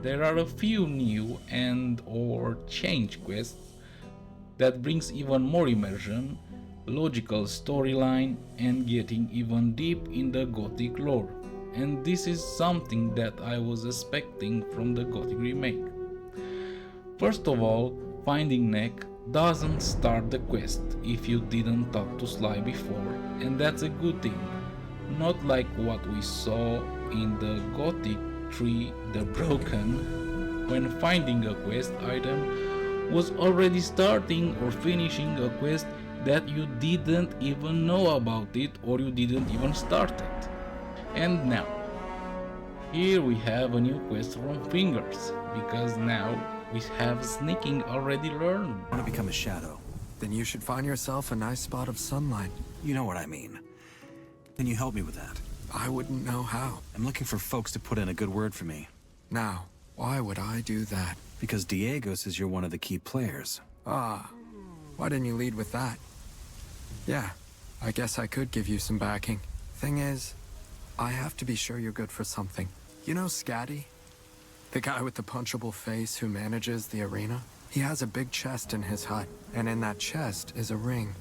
there are a few new and or change quests that brings even more immersion, logical storyline and getting even deep in the Gothic lore. And this is something that I was expecting from the Gothic Remake. First of all, finding Neck doesn't start the quest if you didn't talk to Sly before, and that's a good thing. Not like what we saw in the Gothic 3 The Broken, when finding a quest item was already starting or finishing a quest that you didn't even know about it or you didn't even start it. And now, here we have a new quest from Fingers, because now we have sneaking already learned. I want to become a shadow. Then you should find yourself a nice spot of sunlight. You know what I mean. Can you help me with that? I wouldn't know how. I'm looking for folks to put in a good word for me. Now, why would I do that? Because Diego says you're one of the key players. Ah, why didn't you lead with that? Yeah, I guess I could give you some backing. Thing is, I have to be sure you're good for something. You know Scatty? The guy with the punchable face who manages the arena? He has a big chest in his hut, and in that chest is a ring.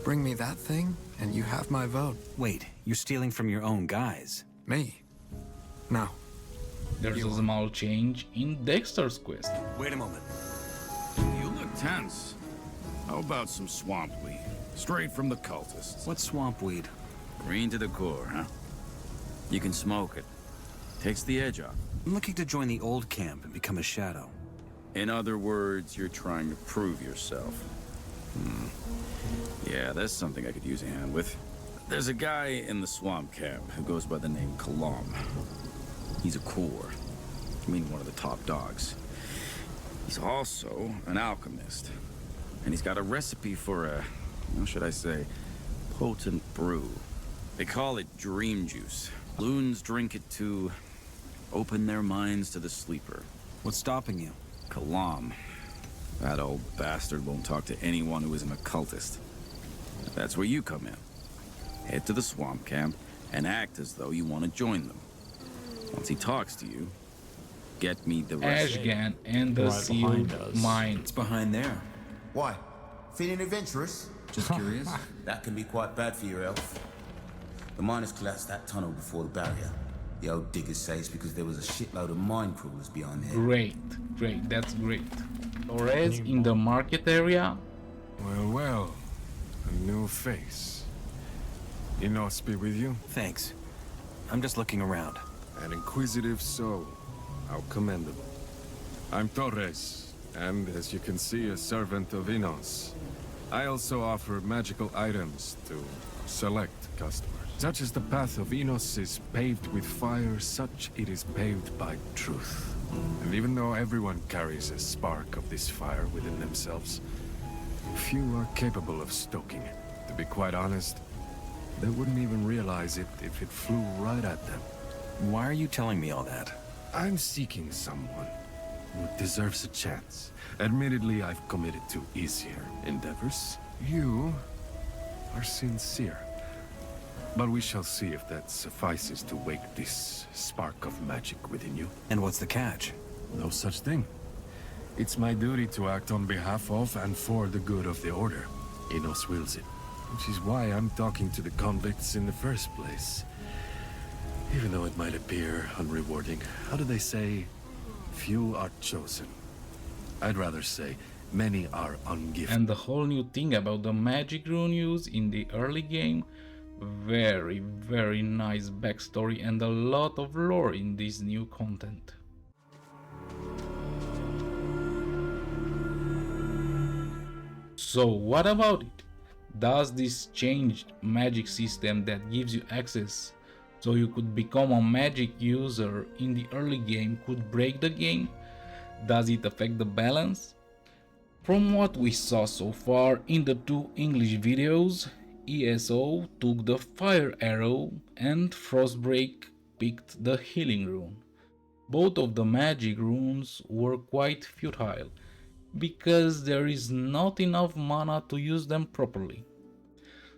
Bring me that thing, and you have my vote. Wait, you're stealing from your own guys. Me? No. There's a small change in Dexter's quest. Wait a moment. You look tense. How about some swamp weed? Straight from the cultists. What's swamp weed? Green to the core, huh? You can smoke it. Takes the edge off. I'm looking to join the old camp and become a shadow. In other words, you're trying to prove yourself. Yeah, that's something I could use a hand with. There's a guy in the swamp camp who goes by the name Kalam. He's a core. I mean, one of the top dogs. He's also an alchemist. And he's got a recipe for a, how should I say, potent brew. They call it dream juice. Loons drink it to open their minds to the sleeper. What's stopping you? Kalam. That old bastard won't talk to anyone who isn't a cultist. That's where you come in. Head to the swamp camp and act as though you want to join them. Once he talks to you, get me the rest. Ashgan and the Sealed Mine. It's behind there. Why? Feeling adventurous? Just curious. That can be quite bad for your health. The miners collapsed that tunnel before the barrier. The old diggers say it's because there was a shitload of mine crawlers behind there. Great, that's great. Torres in the market area. Well, a new face. Enos be with you? Thanks. I'm just looking around. An inquisitive soul. How commendable. I'm Torres, and as you can see, a servant of Enos. I also offer magical items to select customers. Such as the path of Enos is paved with fire, such it is paved by truth. And even though everyone carries a spark of this fire within themselves, few are capable of stoking it. To be quite honest, they wouldn't even realize it if it flew right at them. Why are you telling me all that? I'm seeking someone who deserves a chance. Admittedly, I've committed to easier endeavors. You are sincere. But we shall see if that suffices to wake this spark of magic within you. And what's the catch? No such thing. It's my duty to act on behalf of and for the good of the Order. Enos wills it. Which is why I'm talking to the convicts in the first place. Even though it might appear unrewarding. How do they say? Few are chosen. I'd rather say many are ungifted. And the whole new thing about the magic rune use in the early game. Very nice backstory and a lot of lore in this new content. So what about it? Does this changed magic system that gives you access so you could become a magic user in the early game could break the game? Does it affect the balance? From what we saw so far in the two English videos, ESO took the fire arrow and Frostbreak picked the healing rune. Both of the magic runes were quite futile, because there is not enough mana to use them properly.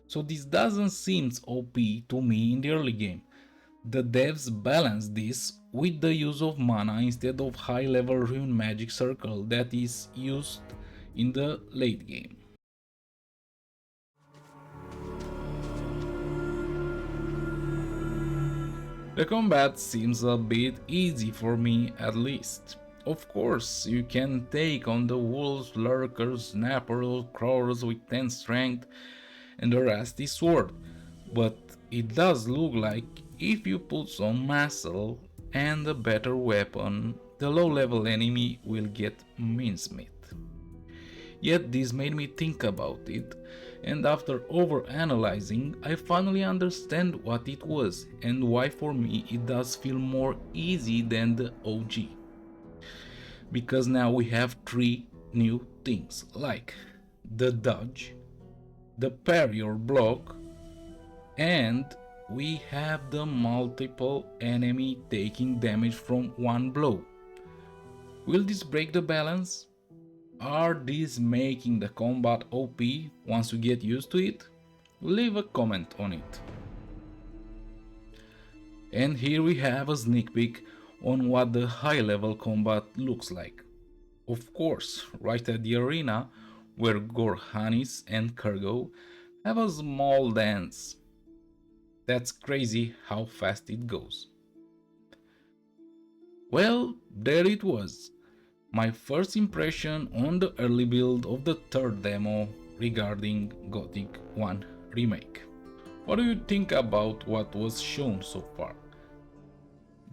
So this doesn't seem OP to me in the early game. The devs balance this with the use of mana instead of high level Rune Magic circle that is used in the late game. The combat seems a bit easy for me at least. Of course, you can take on the wolves, lurkers, snappers, crawlers with 10 strength and a rusty sword, but it does look like if you put some muscle and a better weapon, the low level enemy will get mincemeat. Yet this made me think about it, and after over-analyzing, I finally understand what it was and why for me it does feel more easy than the OG. Because now we have 3 new things, like the dodge, the parry or block, and we have the multiple enemy taking damage from one blow. Will this break the balance? Are these making the combat OP once you get used to it? Leave a comment on it. And here we have a sneak peek on what the high level combat looks like. Of course, right at the arena where Gorhanis and Kurgo have a small dance. That's crazy how fast it goes. Well, there it was. My first impression on the early build of the third demo regarding Gothic 1 Remake. What do you think about what was shown so far?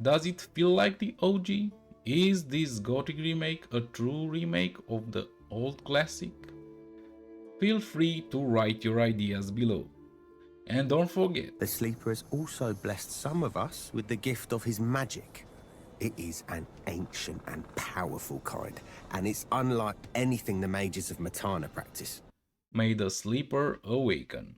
Does it feel like the OG? Is this Gothic Remake a true remake of the old classic? Feel free to write your ideas below. And don't forget, The Sleeper has also blessed some of us with the gift of his magic. It is an ancient and powerful kind, and it's unlike anything the mages of Matana practice. may the sleeper awaken.